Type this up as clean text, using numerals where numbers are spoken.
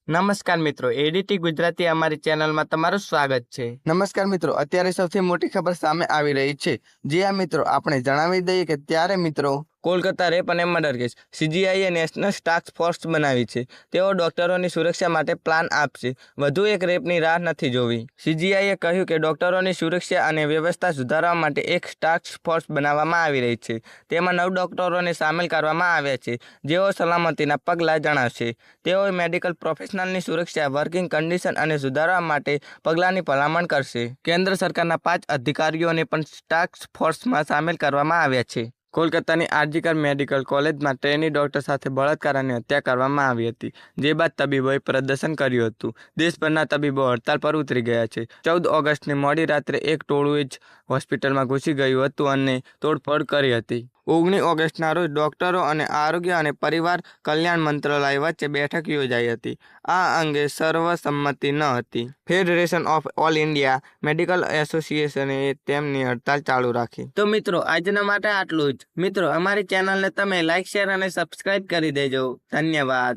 નમસ્કાર મિત્રો, એડીટી ગુજરાતી અમારી ચેનલમાં તમારું સ્વાગત છે। નમસ્કાર મિત્રો, અત્યારે સૌથી મોટી ખબર સામે આવી રહી છે। જે આ મિત્રો આપણે જણાવી દઈએ કે ત્યારે મિત્રો કોલકાતા રેપ અને મર્ડર કેસ સીજીઆઈએ નેશનલ ટાસ્ક ફોર્સ બનાવી છે। તેઓ ડોક્ટરોની સુરક્ષા માટે પ્લાન આપશે। વધુ એક રેપની રાહ નથી જોવી। સીજીઆઈએ કહ્યું કે ડોક્ટરોની સુરક્ષા અને વ્યવસ્થા સુધારવા માટે એક ટાસ્ક ફોર્સ બનાવવામાં આવી રહી છે। તેમાં 9 ડોક્ટરોને સામેલ કરવામાં આવ્યા છે, જેઓ સલામતીના પગલાં જણાવશે। તેઓ મેડિકલ પ્રોફેશનલની સુરક્ષા, વર્કિંગ કન્ડિશન અને સુધારવા માટે પગલાંની ભલામણ કરશે। કેન્દ્ર સરકારના 5 અધિકારીઓને પણ ટાસ્ક ફોર્સમાં સામેલ કરવામાં આવ્યા છે। કોલકાતાની આરજીકર મેડિકલ કોલેજમાં ટ્રેની ડોક્ટર સાથે બળાત્કાર અને હત્યા કરવામાં આવી હતી, જે બાદ તબીબોએ પ્રદર્શન કર્યું હતું। દેશભરના તબીબો હડતાલ પર ઉતરી ગયા છે। 14 ઓગસ્ટની મોડી રાત્રે એક ટોળું જ હોસ્પિટલમાં ઘૂસી ગયું હતું અને તોડફોડ કરી હતી। 19 ઓગસ્ટના રોજ ડોક્ટરો અને આરોગ્ય અને પરિવાર કલ્યાણ મંત્રાલય વચ્ચે બેઠક યોજાઈ હતી। આ અંગે સર્વસંમતિ ન હતી। Federation of all India medical એસોસિએશને તેમની હડતાલ ચાલુ રાખી। તો મિત્રો, આજના માટે આટલું જ। મિત્રો, અમારી ચેનલને તમે લાઇક, શેર અને સબસ્ક્રાઇબ કરી દેજો। ધન્યવાદ।